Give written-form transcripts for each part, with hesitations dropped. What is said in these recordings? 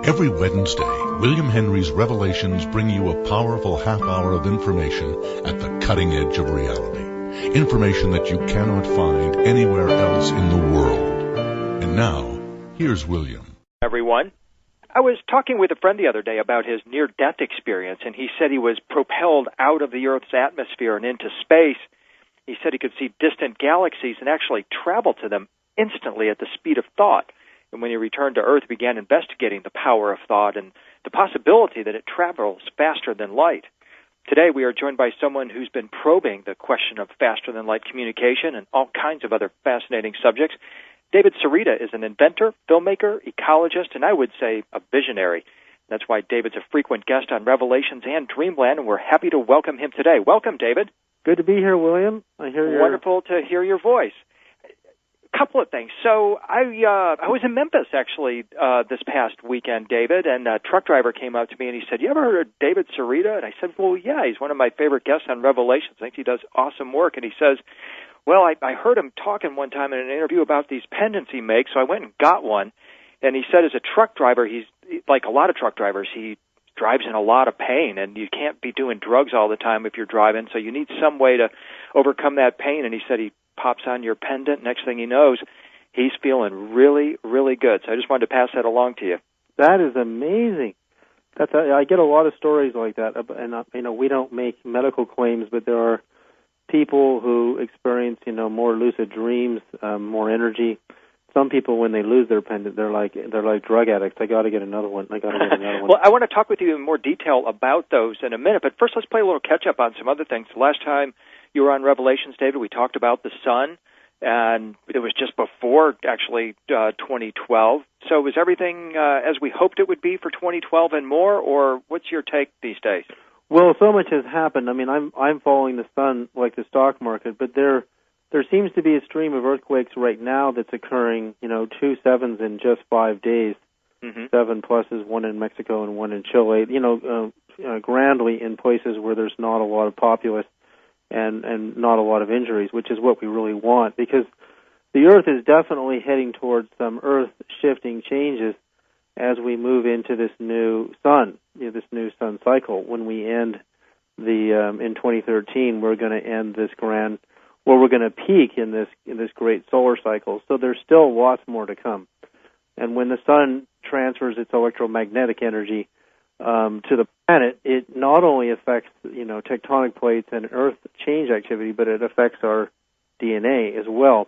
Every Wednesday, William Henry's Revelations bring you a powerful half hour of information at the cutting edge of reality. Information that you cannot find anywhere else in the world. And now, here's William. Everyone. I was talking with a friend the other day about his near-death experience, and he said he was propelled out of the Earth's atmosphere and into space. He said he could see distant galaxies and actually travel to them instantly at the speed of thought. And when he returned to Earth, he began investigating the power of thought and the possibility that it travels faster than light. Today, we are joined by someone who's been probing the question of faster-than-light communication and all kinds of other fascinating subjects. David Sereda is an inventor, filmmaker, ecologist, and I would say a visionary. That's why David's a frequent guest on Revelations and Dreamland, and we're happy to welcome him today. Welcome, David. Good to be here, William. Wonderful to hear your voice. Couple of things. So I was in Memphis actually this past weekend, David, and a truck driver came up to me and he said, "You ever heard of David Sereda?" And I said, "Well, yeah, he's one of my favorite guests on Revelations. I think he does awesome work." And he says, "Well, I heard him talking one time in an interview about these pendants he makes, so I went and got one." And he said, as a truck driver, he's like a lot of truck drivers, he drives in a lot of pain, and you can't be doing drugs all the time if you're driving, so you need some way to overcome that pain. And he said he pops on your pendant. Next thing he knows, he's feeling really, really good. So I just wanted to pass that along to you. That is amazing. I get a lot of stories like that, and we don't make medical claims, but there are people who experience more lucid dreams, more energy. Some people, when they lose their pendant, they're like drug addicts. I got to get another one. Well, I want to talk with you in more detail about those in a minute, but first let's play a little catch up on some other things. The last time you were on Revelations, David, we talked about the sun, and it was just before, actually, 2012. So was everything as we hoped it would be for 2012 and more, or what's your take these days? Well, so much has happened. I mean, I'm following the sun like the stock market, but there seems to be a stream of earthquakes right now that's occurring, 2 sevens in just 5 days. Mm-hmm. 7 pluses, one in Mexico and one in Chile, grandly in places where there's not a lot of populace and not a lot of injuries, which is what we really want, because the Earth is definitely heading towards some Earth-shifting changes as we move into this new sun, this new sun cycle. When we end in 2013, we're going to end we're going to peak in this great solar cycle. So there's still lots more to come. And when the sun transfers its electromagnetic energy to the planet, it not only affects tectonic plates and Earth change activity, but it affects our DNA as well.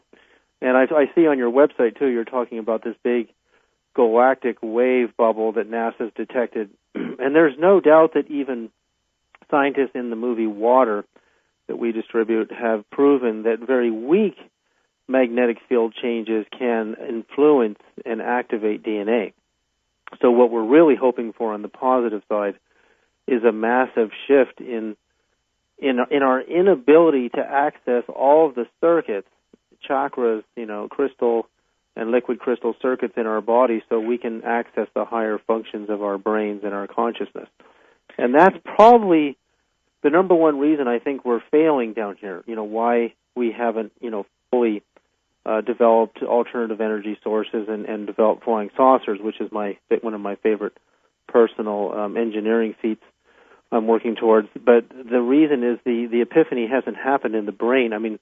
And I see on your website too, you're talking about this big galactic wave bubble that NASA's detected, and there's no doubt that even scientists in the movie Water that we distribute have proven that very weak magnetic field changes can influence and activate DNA. So what we're really hoping for on the positive side is a massive shift in our inability to access all of the circuits, chakras, crystal and liquid crystal circuits in our body, so we can access the higher functions of our brains and our consciousness. And that's probably the number one reason I think we're failing down here, why we haven't, fully developed alternative energy sources and developed flying saucers, which is one of my favorite personal engineering feats I'm working towards. But the reason is the epiphany hasn't happened in the brain. I mean,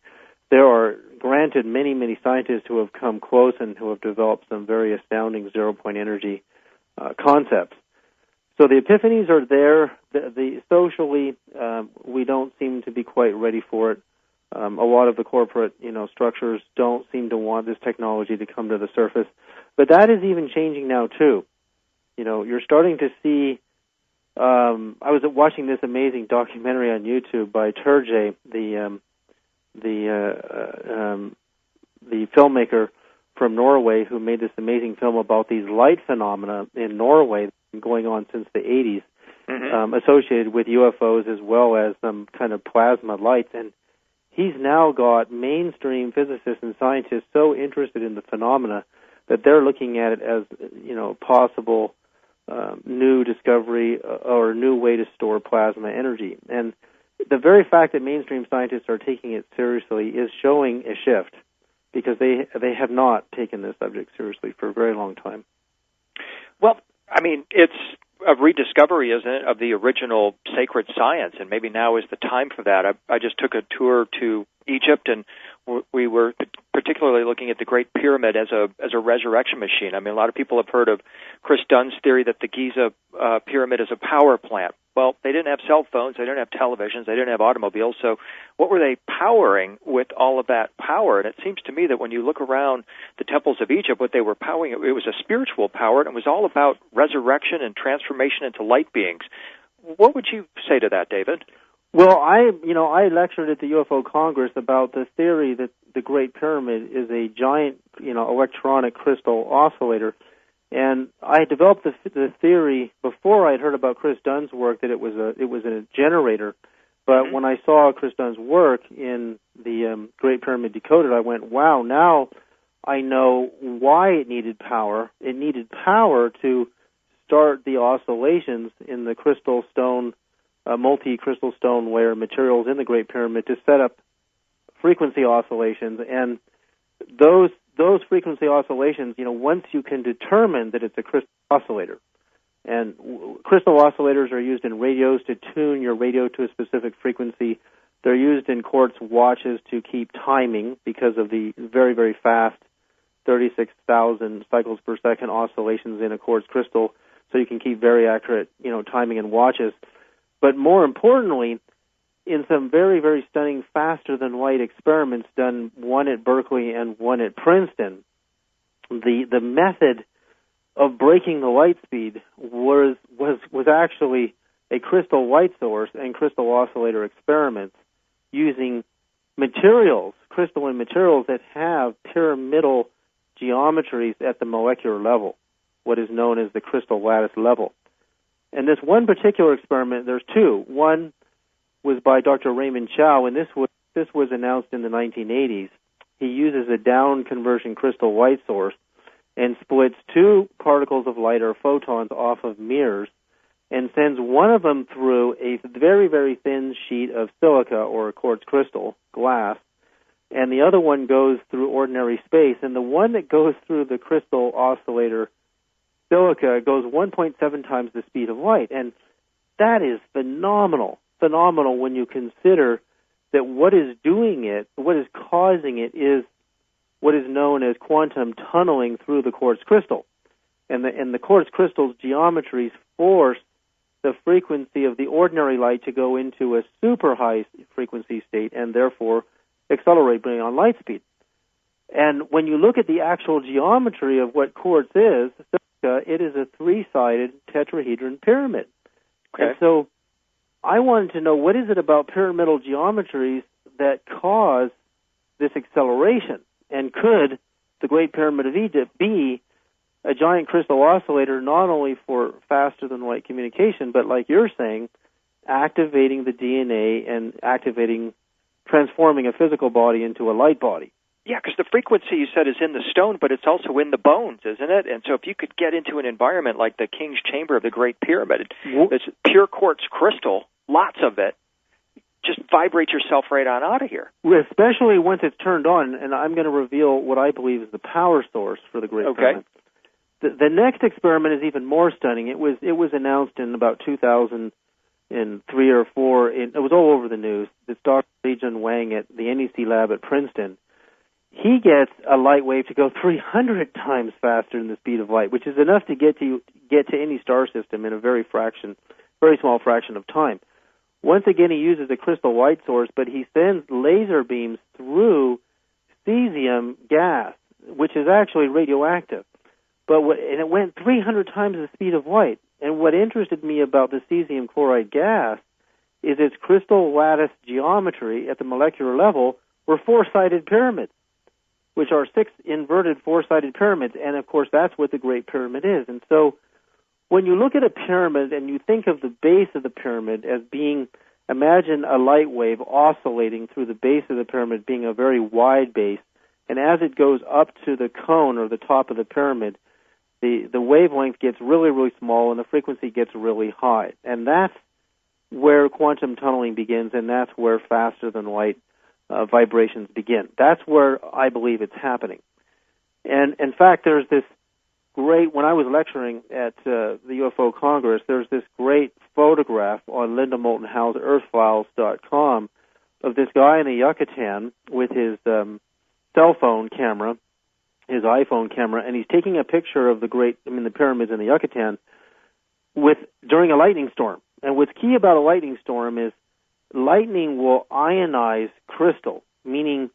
there are, granted, many, many scientists who have come close and who have developed some very astounding zero-point energy concepts. So the epiphanies are there. Socially, we don't seem to be quite ready for it. A lot of the corporate, structures don't seem to want this technology to come to the surface. But that is even changing now, too. You're starting to see, I was watching this amazing documentary on YouTube by Turjay, the filmmaker from Norway, who made this amazing film about these light phenomena in Norway going on since the 80s, mm-hmm. Associated with UFOs as well as some kind of plasma lights. And he's now got mainstream physicists and scientists so interested in the phenomena that they're looking at it as, possible new discovery or new way to store plasma energy. And the very fact that mainstream scientists are taking it seriously is showing a shift, because they have not taken this subject seriously for a very long time. Well, I mean, it's a rediscovery, isn't it, of the original sacred science, and maybe now is the time for that. I just took a tour to Egypt, and we were particularly looking at the Great Pyramid as a resurrection machine. I mean, a lot of people have heard of Chris Dunn's theory that the Giza pyramid is a power plant. Well, they didn't have cell phones, they didn't have televisions, they didn't have automobiles, so what were they powering with all of that power? And it seems to me that when you look around the temples of Egypt, what they were powering, it was a spiritual power, and it was all about resurrection and transformation into light beings. What would you say to that, David? Well, I lectured at the UFO Congress about the theory that the Great Pyramid is a giant, electronic crystal oscillator. And I developed the theory before I'd heard about Chris Dunn's work that it was a generator. But when I saw Chris Dunn's work in the Great Pyramid Decoded, I went, wow, now I know why it needed power. It needed power to start the oscillations in the crystal stone, multi-crystal stoneware materials in the Great Pyramid to set up frequency oscillations. And those frequency oscillations, once you can determine that it's a crystal oscillator, and crystal oscillators are used in radios to tune your radio to a specific frequency. They're used in quartz watches to keep timing because of the very, very fast 36,000 cycles per second oscillations in a quartz crystal, so you can keep very accurate, timing in watches. But more importantly, in some very, very stunning faster-than-light experiments done, one at Berkeley and one at Princeton, the method of breaking the light speed was actually a crystal light source and crystal oscillator experiments using materials, crystalline materials that have pyramidal geometries at the molecular level, what is known as the crystal lattice level. And this one particular experiment, there's two. One was by Dr. Raymond Chow, and this was announced in the 1980s. He uses a down conversion crystal light source and splits two particles of light or photons off of mirrors and sends one of them through a very, very thin sheet of silica or quartz crystal glass, and the other one goes through ordinary space. And the one that goes through the crystal oscillator silica goes 1.7 times the speed of light. And that is phenomenal when you consider that what is doing it, what is causing it, is what is known as quantum tunneling through the quartz crystal. And the quartz crystal's geometries force the frequency of the ordinary light to go into a super high frequency state and therefore accelerate, bringing on light speed. And when you look at the actual geometry of what quartz is, it is a three-sided tetrahedron pyramid. Okay. And so I wanted to know, what is it about pyramidal geometries that cause this acceleration? And could the Great Pyramid of Egypt be a giant crystal oscillator not only for faster-than-light communication, but, like you're saying, activating the DNA and transforming a physical body into a light body? Yeah, because the frequency, you said, is in the stone, but it's also in the bones, isn't it? And so if you could get into an environment like the King's Chamber of the Great Pyramid, it's pure quartz crystal, lots of it, just vibrate yourself right on out of here. Especially once it's turned on, and I'm going to reveal what I believe is the power source for the Great Pyramid. The next experiment is even more stunning. It was announced in about 2003 or 4. It was all over the news. It's Dr. Li Jun Wang at the NEC lab at Princeton. He gets a light wave to go 300 times faster than the speed of light, which is enough to get to any star system in a very small fraction of time. Once again, he uses a crystal light source, but he sends laser beams through cesium gas, which is actually radioactive. And it went 300 times the speed of light. And what interested me about the cesium chloride gas is its crystal lattice geometry at the molecular level were four-sided pyramids, which are 6 inverted four-sided pyramids. And, of course, that's what the Great Pyramid is. And so when you look at a pyramid and you think of the base of the pyramid as being, imagine a light wave oscillating through the base of the pyramid being a very wide base, and as it goes up to the cone or the top of the pyramid, the wavelength gets really, really small and the frequency gets really high. And that's where quantum tunneling begins, and that's where faster-than-light vibrations begin. That's where I believe it's happening. And, in fact, there's this great, when I was lecturing at the UFO Congress, there's this great photograph on Linda Moulton Howe's earthfiles.com of this guy in the Yucatan with his cell phone camera, his iPhone camera, and he's taking a picture of the pyramids in the Yucatan during a lightning storm. And what's key about a lightning storm is lightning will ionize crystal, meaning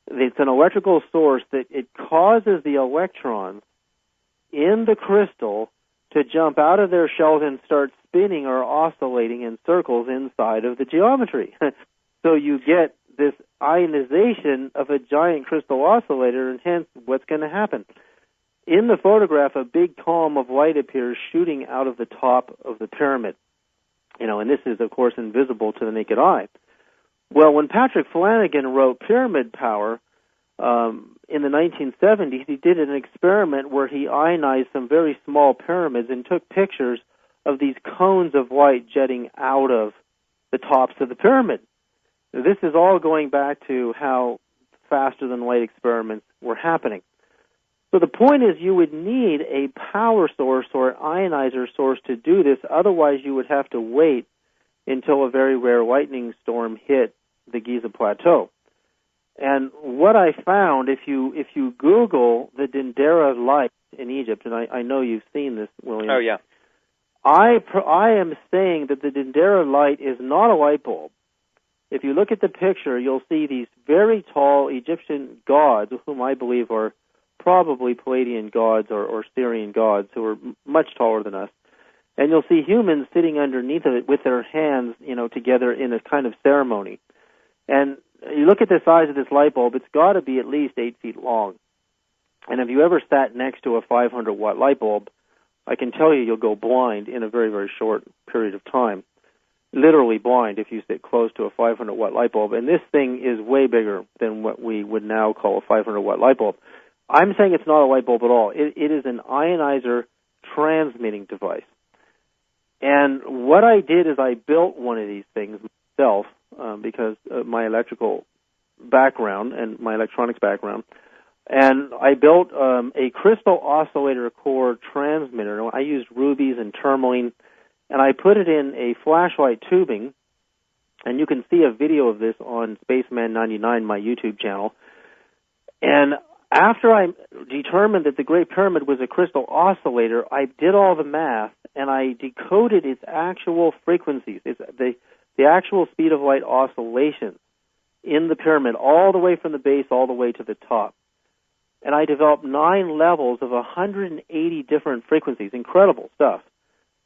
it's an electrical source that it causes the electrons in the crystal to jump out of their shells and start spinning or oscillating in circles inside of the geometry. So you get this ionization of a giant crystal oscillator, and hence what's going to happen. In the photograph, a big column of light appears shooting out of the top of the pyramid. And this is, of course, invisible to the naked eye. Well, when Patrick Flanagan wrote Pyramid Power in the 1970s, he did an experiment where he ionized some very small pyramids and took pictures of these cones of light jetting out of the tops of the pyramid. This is all going back to how faster-than-light experiments were happening. So the point is you would need a power source or an ionizer source to do this. Otherwise, you would have to wait until a very rare lightning storm hit the Giza Plateau. And what I found, if you Google the Dendera light in Egypt, and I know you've seen this, William. Oh, yeah. I am saying that the Dendera light is not a light bulb. If you look at the picture, you'll see these very tall Egyptian gods, whom I believe are probably Palladian gods or Syrian gods, who are much taller than us. And you'll see humans sitting underneath of it with their hands, together in a kind of ceremony. And you look at the size of this light bulb, it's got to be at least 8 feet long. And if you ever sat next to a 500-watt light bulb, I can tell you'll go blind in a very, very short period of time. Literally blind if you sit close to a 500-watt light bulb. And this thing is way bigger than what we would now call a 500-watt light bulb. I'm saying it's not a light bulb at all. It is an ionizer transmitting device. And what I did is I built one of these things myself because of my electrical background and my electronics background. And I built a crystal oscillator core transmitter. I used rubies and tourmaline, and I put it in a flashlight tubing. And you can see a video of this on Spaceman99, my YouTube channel. And after I determined that the Great Pyramid was a crystal oscillator, I did all the math, and I decoded its actual frequencies, the actual speed of light oscillations in the pyramid, all the way from the base all the way to the top. And I developed 9 levels of 180 different frequencies, incredible stuff.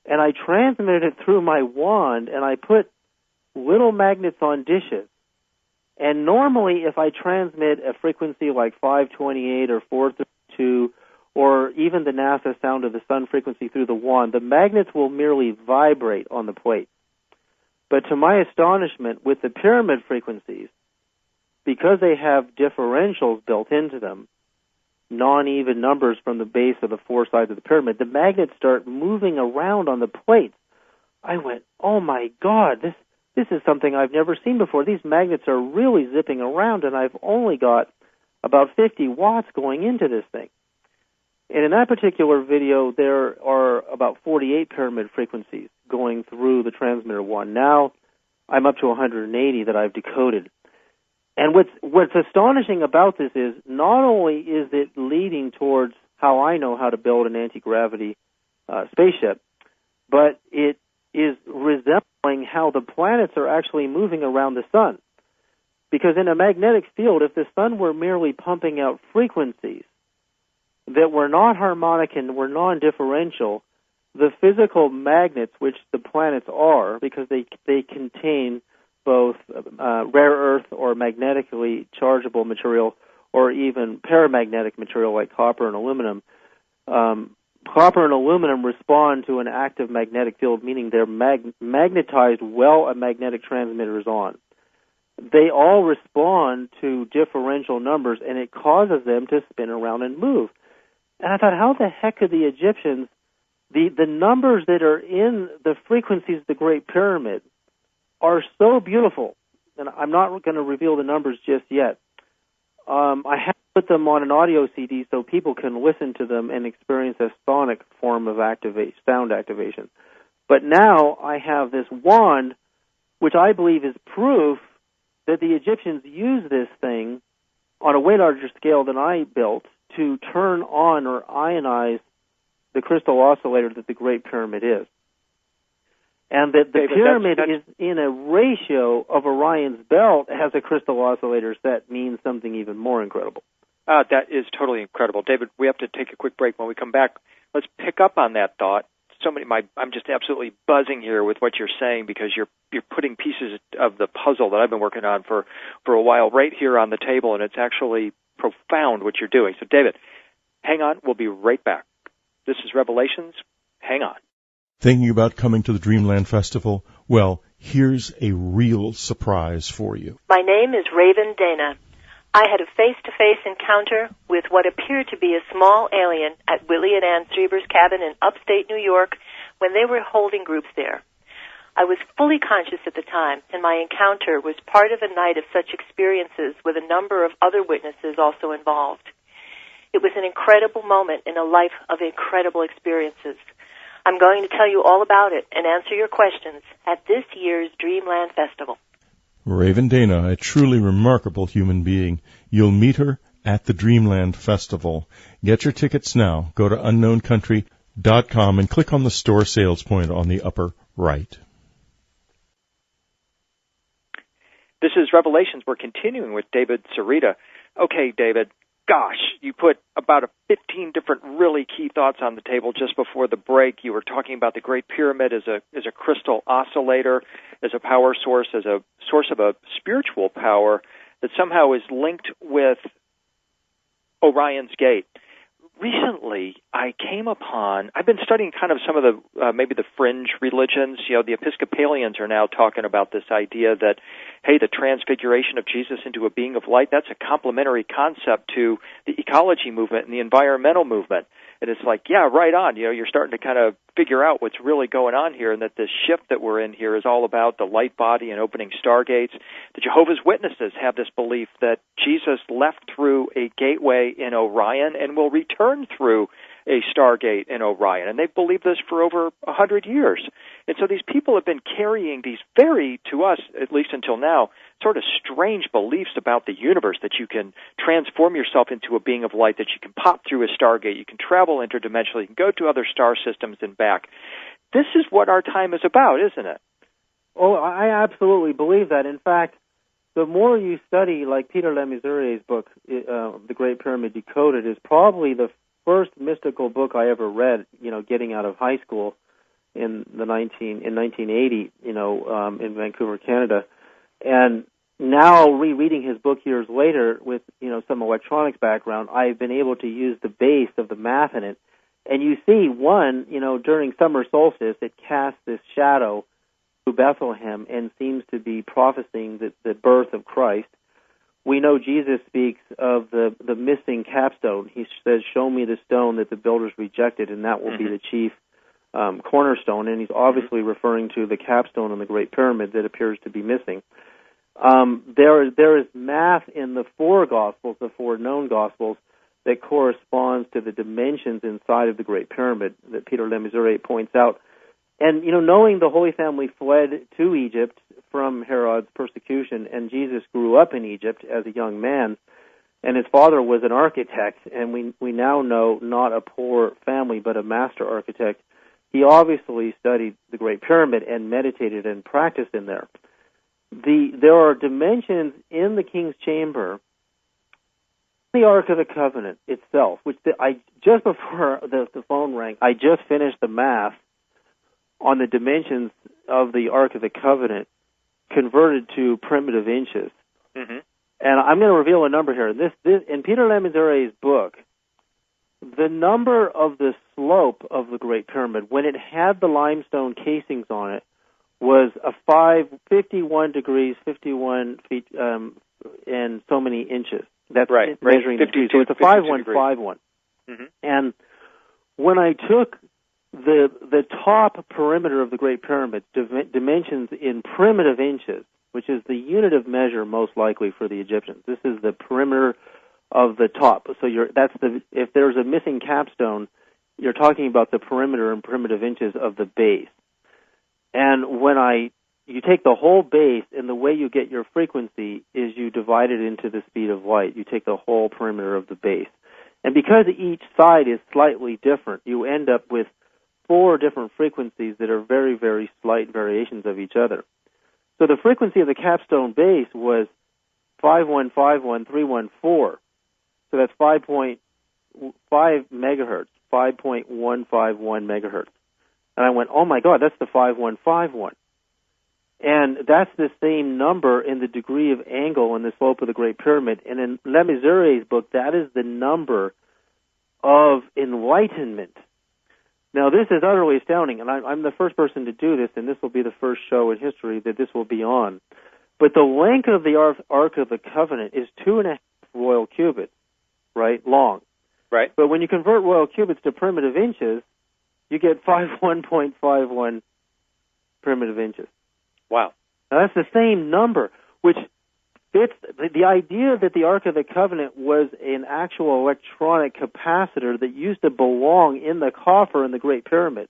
And I transmitted it through my wand, and I put little magnets on dishes. And normally, if I transmit a frequency like 528 or 432, or even the NASA sound of the sun frequency through the wand, the magnets will merely vibrate on the plate. But to my astonishment, with the pyramid frequencies, because they have differentials built into them, non-even numbers from the base of the 4 sides of the pyramid, the magnets start moving around on the plates. I went, oh my God, this is something I've never seen before. These magnets are really zipping around, and I've only got about 50 watts going into this thing. And in that particular video, there are about 48 pyramid frequencies going through the transmitter wand. Now I'm up to 180 that I've decoded. And what's astonishing about this is not only is it leading towards how I know how to build an anti-gravity spaceship, but it is resembling how the planets are actually moving around the sun. Because in a magnetic field, if the sun were merely pumping out frequencies that were not harmonic and were non-differential, the physical magnets, which the planets are, because they contain both rare earth or magnetically chargeable material or even paramagnetic material like copper and aluminum, copper and aluminum respond to an active magnetic field, meaning they're magnetized while a magnetic transmitter is on. They all respond to differential numbers, and it causes them to spin around and move. And I thought, how the heck could the Egyptians, the numbers that are in the frequencies of the Great Pyramid are so beautiful. And I'm not going to reveal the numbers just yet. I have put them on an audio CD so people can listen to them and experience a sonic form of sound activation. But now I have this wand, which I believe is proof that the Egyptians used this thing on a way larger scale than I built to turn on or ionize the crystal oscillator that the Great Pyramid is. And that the pyramid is in a ratio of Orion's belt has a crystal oscillator set means something even more incredible. That is totally incredible. David, we have to take a quick break. When we come back, let's pick up on that thought. I'm just absolutely buzzing here with what you're saying because you're putting pieces of the puzzle that I've been working on for a while right here on the table, and it's actually profound what you're doing. So, David, hang on. We'll be right back. This is Revelations. Hang on. Thinking about coming to the Dreamland Festival? Well, here's a real surprise for you. My name is Raven Dana. I had a face-to-face encounter with what appeared to be a small alien at Willie and Ann Strieber's cabin in upstate New York when they were holding groups there. I was fully conscious at the time, and my encounter was part of a night of such experiences with a number of other witnesses also involved. It was an incredible moment in a life of incredible experiences. I'm going to tell you all about it and answer your questions at this year's Dreamland Festival. Raven Dana, a truly remarkable human being. You'll meet her at the Dreamland Festival. Get your tickets now. Go to unknowncountry.com and click on the store sales point on the upper right. This is Revelations. We're continuing with David Sereda. Okay, David, gosh, you put about 15 different really key thoughts on the table just before the break. You were talking about the Great Pyramid as a crystal oscillator, as a power source, as a source of a spiritual power that somehow is linked with Orion's Gate. Recently, I've been studying kind of some of the, maybe the fringe religions. You know, the Episcopalians are now talking about this idea that, hey, the transfiguration of Jesus into a being of light, that's a complementary concept to the ecology movement and the environmental movement. And it's like, yeah, right on. You know, you're starting to kind of figure out what's really going on here, and that this shift that we're in here is all about the light body and opening stargates. The Jehovah's Witnesses have this belief that Jesus left through a gateway in Orion and will return through a stargate in Orion, and they've believed this for over 100 years. And so these people have been carrying these very, to us, at least until now, sort of strange beliefs about the universe, that you can transform yourself into a being of light, that you can pop through a stargate, you can travel interdimensionally, you can go to other star systems and back. This is what our time is about, isn't it? Oh, I absolutely believe that. In fact, the more you study, like Peter Lemaisurier's book, The Great Pyramid Decoded, is probably the first mystical book I ever read, getting out of high school in 1980, in Vancouver, Canada. And now rereading his book years later with, some electronics background, I've been able to use the base of the math in it. And you see, during summer solstice, it casts this shadow to Bethlehem and seems to be prophesying the birth of Christ. We know Jesus speaks of the missing capstone. He says, "Show me the stone that the builders rejected, and that will be the chief cornerstone." And he's obviously referring to the capstone on the Great Pyramid that appears to be missing. There is math in the four Gospels, the four known Gospels, that corresponds to the dimensions inside of the Great Pyramid that Peter Lemaiurier points out. And, knowing the Holy Family fled to Egypt from Herod's persecution, and Jesus grew up in Egypt as a young man, and his father was an architect, and we now know not a poor family, but a master architect. He obviously studied the Great Pyramid and meditated and practiced in there. There are dimensions in the King's Chamber, the Ark of the Covenant itself, which just before the phone rang, I just finished the math on the dimensions of the Ark of the Covenant converted to primitive inches. Mm-hmm. And I'm going to reveal a number here. This in Peter Lemaisurier's book, the number of the slope of the Great Pyramid, when it had the limestone casings on it, was 51 degrees, 51 feet, and so many inches. That's right, measuring the degrees. So it's a 5151. Mm-hmm. And when I took the top perimeter of the Great Pyramid, dimensions in primitive inches, which is the unit of measure most likely for the Egyptians. This is the perimeter of the top. So if there's a missing capstone, you're talking about the perimeter and primitive inches of the base. And you take the whole base, and the way you get your frequency is you divide it into the speed of light. You take the whole perimeter of the base. And because each side is slightly different, you end up with 4 different frequencies that are very, very slight variations of each other. So the frequency of the capstone base was 5151314. So that's 5.5 megahertz, 5.151 megahertz. And I went, oh my God, that's the 5151. And that's the same number in the degree of angle in the slope of the Great Pyramid. And in Le Misure's book, that is the number of enlightenment. Now, this is utterly astounding, and I'm the first person to do this, and this will be the first show in history that this will be on. But the length of the Ark of the Covenant is 2.5 royal cubits, right, long. Right. But when you convert royal cubits to primitive inches, you get 51.51 primitive inches. Wow. Now, that's the same number, which fits the idea that the Ark of the Covenant was an actual electronic capacitor that used to belong in the coffer in the Great Pyramid,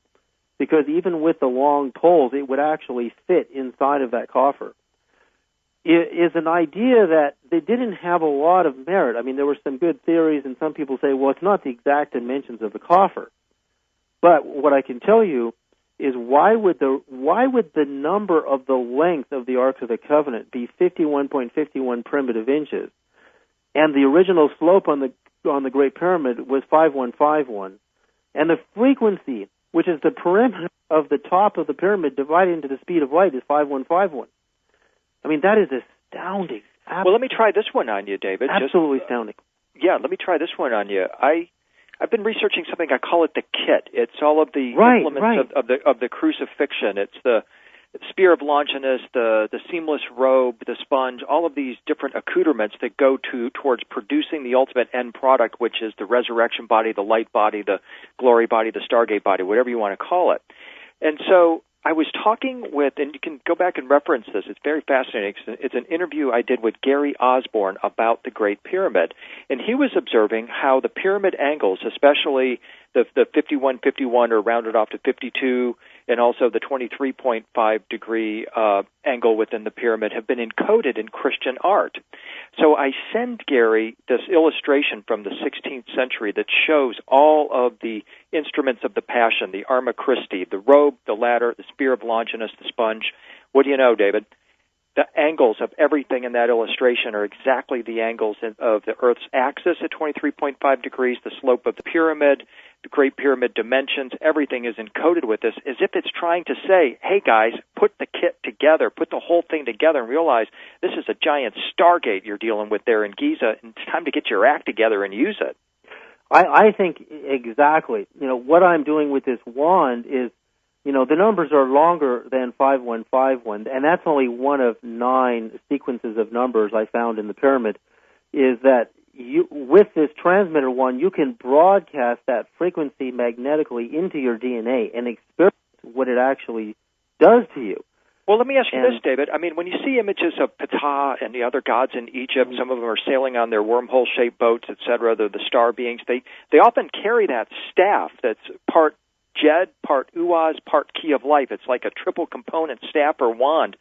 because even with the long poles, it would actually fit inside of that coffer. It is an idea that they didn't have a lot of merit. I mean, there were some good theories, and some people say, well, it's not the exact dimensions of the coffer. But what I can tell you is why would the number of the length of the Ark of the Covenant be 51.51 primitive inches, and the original slope on the Great Pyramid was 5151, and the frequency, which is the perimeter of the top of the pyramid divided into the speed of light, is 5151. I mean, that is astounding. Well, let me try this one on you, David. Absolutely astounding. Yeah, let me try this one on you. I've been researching something. I call it the kit. It's all of the implements of the crucifixion. It's the spear of Longinus, the seamless robe, the sponge, all of these different accoutrements that go towards producing the ultimate end product, which is the resurrection body, the light body, the glory body, the Stargate body, whatever you want to call it. And so I was talking with, and you can go back and reference this, it's very fascinating. It's an interview I did with Gary Osborne about the Great Pyramid, and he was observing how the pyramid angles, especially the 51-51 or rounded off to 52, and also the 23.5 degree angle within the pyramid, have been encoded in Christian art. So I send Gary this illustration from the 16th century that shows all of the instruments of the Passion, the Arma Christi, the robe, the ladder, the spear of Longinus, the sponge. What do you know, David? The angles of everything in that illustration are exactly the angles of the Earth's axis at 23.5 degrees, the slope of the pyramid, the Great Pyramid dimensions. Everything is encoded with this, as if it's trying to say, hey, guys, put the kit together, put the whole thing together, and realize this is a giant Stargate you're dealing with there in Giza, and it's time to get your act together and use it. I think exactly. What I'm doing with this wand is, the numbers are longer than 5151, and that's only one of 9 sequences of numbers I found in the pyramid, is that with this transmitter wand, you can broadcast that frequency magnetically into your DNA and experience what it actually does to you. Well, let me ask you this, David. I mean, when you see images of Ptah and the other gods in Egypt, some of them are sailing on their wormhole-shaped boats, etc., they're the star beings, they often carry that staff that's part Jed, part Uaz, part Key of Life. It's like a triple component staff or wand.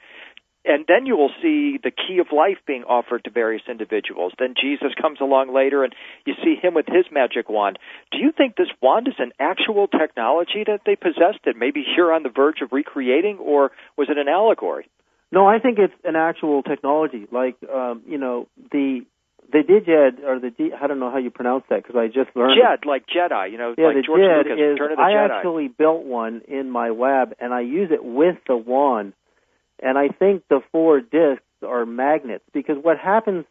And then you will see the Key of Life being offered to various individuals. Then Jesus comes along later, and you see him with his magic wand. Do you think this wand is an actual technology that they possessed that maybe you're on the verge of recreating, or was it an allegory? No, I think it's an actual technology. Like, the Diged, or I don't know how you pronounce that, because I just learned Jed, like Jedi, like the George Jed Lucas, is, Return of the I Jedi. actually built one in my lab, and I use it with the wand. And I think the 4 discs are magnets, because what happens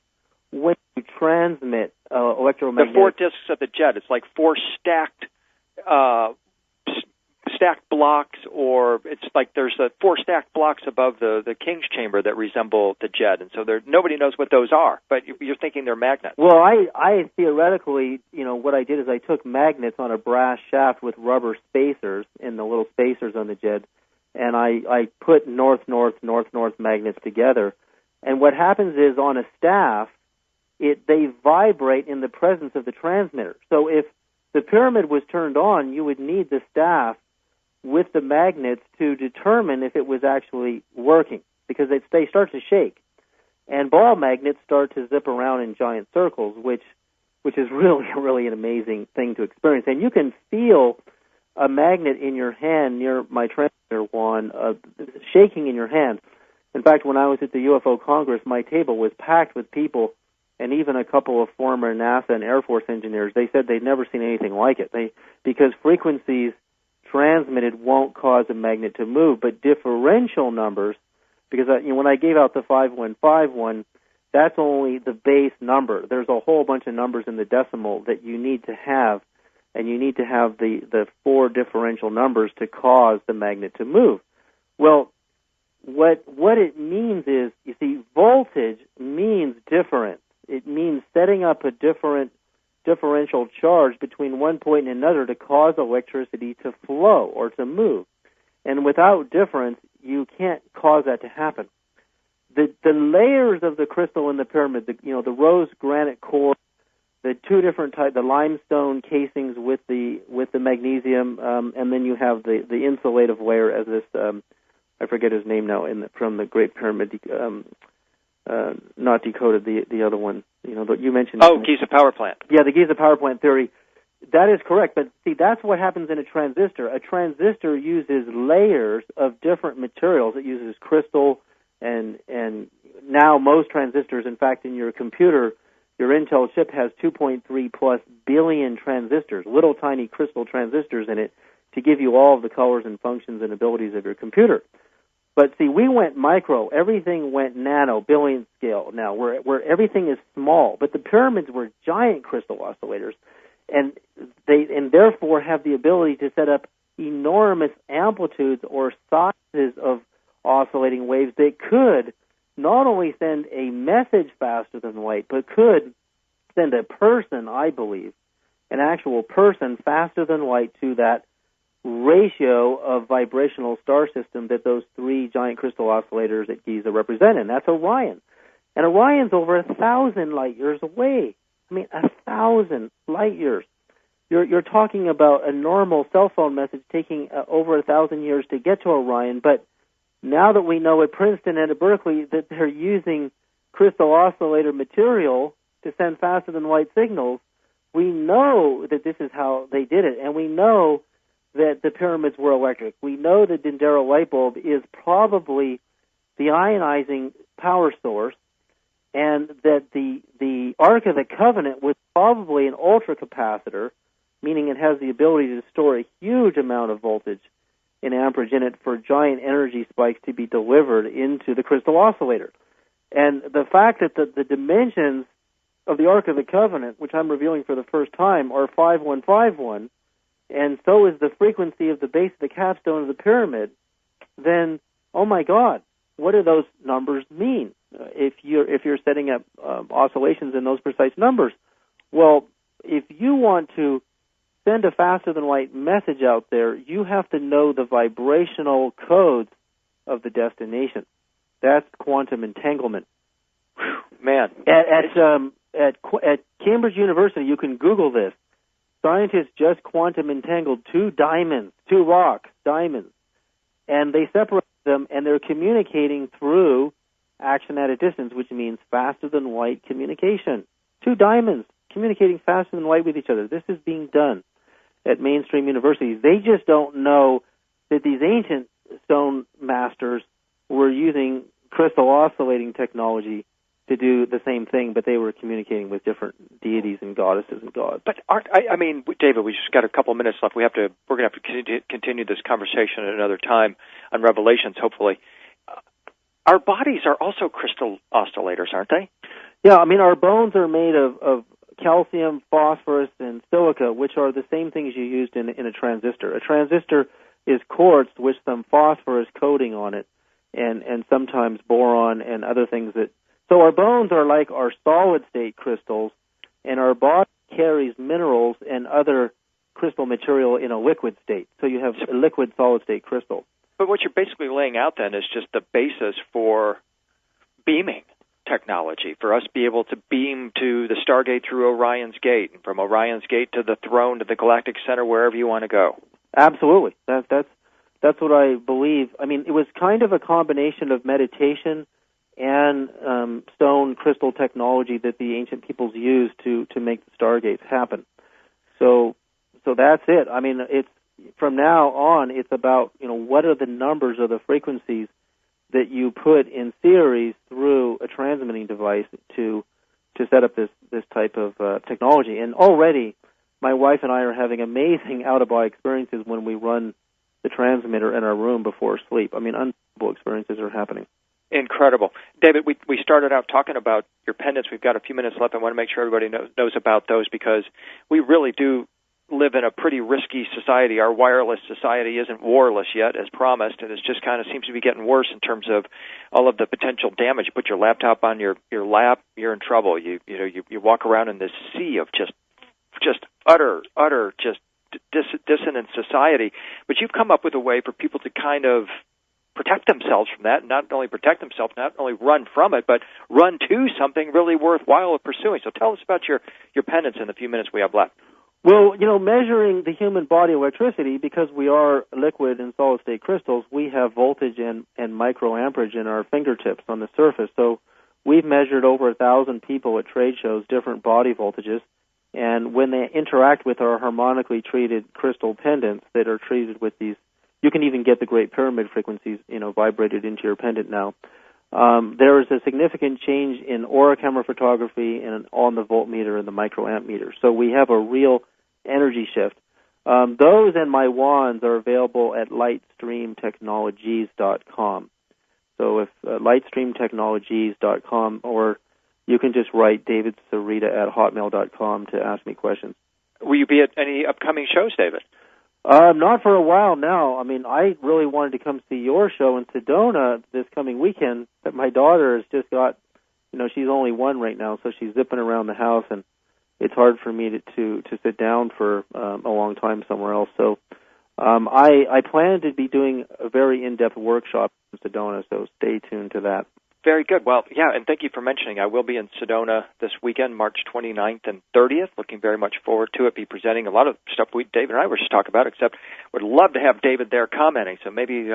when you transmit electromagnetic... The 4 discs of the Jed, it's like 4 stacked blocks, or it's like there's 4 stacked blocks above the King's Chamber that resemble the Jed, and so nobody knows what those are, but you're thinking they're magnets. Well, I theoretically, what I did is I took magnets on a brass shaft with rubber spacers in the little spacers on the Jed, and I put north-north magnets together. And what happens is on a staff, they vibrate in the presence of the transmitter. So if the pyramid was turned on, you would need the staff with the magnets to determine if it was actually working, because they start to shake. And ball magnets start to zip around in giant circles, which is really an amazing thing to experience. And you can feel a magnet in your hand near my transmitter wand shaking in your hand. In fact, when I was at the UFO Congress, my table was packed with people, and even a couple of former NASA and Air Force engineers. They said they'd never seen anything like it. Because frequencies transmitted won't cause a magnet to move, but differential numbers, because when I gave out the 5151, that's only the base number. There's a whole bunch of numbers in the decimal that you need to have, and you need to have the 4 differential numbers to cause the magnet to move. Well, what it means is, you see, voltage means difference. It means setting up a different differential charge between one point and another to cause electricity to flow or to move. And without difference, you can't cause that to happen. The layers of the crystal in the pyramid, the rose granite core, the 2 different types, the limestone casings with the magnesium, and then you have the insulative layer as this, I forget his name now, from the Great Pyramid, not decoded, the other one, that you mentioned. Oh, Giza power plant. Yeah, the Giza power plant theory. That is correct, but see, that's what happens in a transistor. A transistor uses layers of different materials. It uses crystal, and now most transistors, in fact, in your computer, your Intel chip has 2.3 plus billion transistors, little tiny crystal transistors in it, to give you all of the colors and functions and abilities of your computer. But see, we went micro. Everything went nano, billion scale now, where everything is small. But the pyramids were giant crystal oscillators, and therefore have the ability to set up enormous amplitudes or sizes of oscillating waves that could not only send a message faster than light, but could send a person, I believe, an actual person faster than light to that ratio of vibrational star system that those 3 giant crystal oscillators at Giza represent, and that's Orion. And Orion's over 1,000 light years away. I mean, 1,000 light years. You're talking about a normal cell phone message taking over 1,000 years to get to Orion, but now that we know at Princeton and at Berkeley that they're using crystal oscillator material to send faster than light signals, we know that this is how they did it, and we know that the pyramids were electric. We know the Dendera light bulb is probably the ionizing power source, and that the Ark of the Covenant was probably an ultracapacitor, meaning it has the ability to store a huge amount of voltage in amperage in it for giant energy spikes to be delivered into the crystal oscillator. And the fact that the dimensions of the Ark of the Covenant, which I'm revealing for the first time, are 5151, and so is the frequency of the base of the capstone of the pyramid, then, oh my God, what do those numbers mean if you're setting up oscillations in those precise numbers? Well, if you want to send a faster-than-light message out there, you have to know the vibrational codes of the destination. That's quantum entanglement. Man. At Cambridge University, you can Google this. Scientists just quantum entangled 2 rock diamonds, and they separate them, and they're communicating through action at a distance, which means faster-than-light communication. 2 diamonds communicating faster than light with each other. This is being done at mainstream universities. They just don't know that these ancient stone masters were using crystal oscillating technology to do the same thing, but they were communicating with different deities and goddesses and gods. But David, we just got a couple of minutes left. We're going to have to continue this conversation at another time on Revelations, hopefully. Our bodies are also crystal oscillators, aren't they? Yeah, I mean, our bones are made of calcium, phosphorus, and silica, which are the same things you used in a transistor. A transistor is quartz with some phosphorus coating on it, and sometimes boron and other things that. So our bones are like our solid-state crystals, and our body carries minerals and other crystal material in a liquid state. So you have a liquid solid-state crystal. But what you're basically laying out then is just the basis for beaming technology, for us to be able to beam to the Stargate through Orion's Gate, and from Orion's Gate to the throne, to the Galactic Center, wherever you want to go. Absolutely. That's what I believe. I mean, it was kind of a combination of meditation and stone crystal technology that the ancient peoples used to make the Stargates happen. So that's it. I mean, it's from now on, it's about, what are the numbers or the frequencies that you put in series through a transmitting device to set up this type of technology. And already, my wife and I are having amazing out-of-body experiences when we run the transmitter in our room before sleep. I mean, unbelievable experiences are happening. Incredible. David, we started out talking about your pendants. We've got a few minutes left. I want to make sure everybody knows about those, because we really do live in a pretty risky society. Our wireless society isn't warless yet, as promised, and it just kind of seems to be getting worse in terms of all of the potential damage. You put your laptop on your lap, you're in trouble. You walk around in this sea of just utter dissonant society. But you've come up with a way for people to kind of protect themselves from that, and not only protect themselves, not only run from it, but run to something really worthwhile of pursuing. So tell us about your pendants in the few minutes we have left. Well, measuring the human body electricity, because we are liquid and solid-state crystals, we have voltage and microamperage in our fingertips on the surface. So we've measured over 1,000 people at trade shows, different body voltages, and when they interact with our harmonically treated crystal pendants that are treated with these, you can even get the Great Pyramid frequencies, vibrated into your pendant now. There is a significant change in aura camera photography and on the voltmeter and the microamp meter. So we have a real energy shift. Those and my wands are available at lightstreamtechnologies.com. So if lightstreamtechnologies.com, or you can just write davidsereda@hotmail.com to ask me questions. Will you be at any upcoming shows, David? Not for a while now. I mean, I really wanted to come see your show in Sedona this coming weekend, but my daughter has just got, she's only one right now, so she's zipping around the house, and it's hard for me to sit down for a long time somewhere else. So I plan to be doing a very in-depth workshop in Sedona, so stay tuned to that. Very good. Well, yeah, and thank you for mentioning. I will be in Sedona this weekend, March 29th and 30th. Looking very much forward to it. Be presenting a lot of stuff David and I were just talking about, except would love to have David there commenting, so maybe be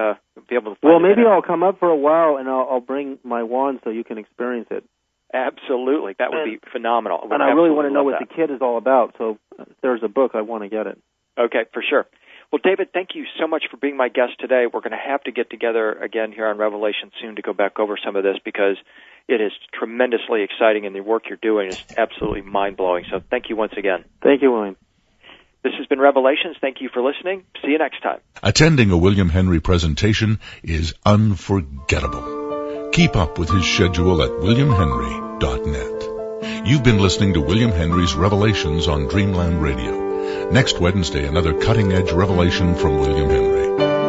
able to find maybe I'll come up for a while, and I'll bring my wand so you can experience it. Absolutely. That would be phenomenal. And I really want to know what the kit is all about, so if there's a book, I want to get it. Okay, for sure. Well, David, thank you so much for being my guest today. We're going to have to get together again here on Revelation soon to go back over some of this, because it is tremendously exciting, and the work you're doing is absolutely mind-blowing. So thank you once again. Thank you, William. This has been Revelations. Thank you for listening. See you next time. Attending a William Henry presentation is unforgettable. Keep up with his schedule at williamhenry.net. You've been listening to William Henry's Revelations on Dreamland Radio. Next Wednesday, another cutting-edge revelation from William Henry.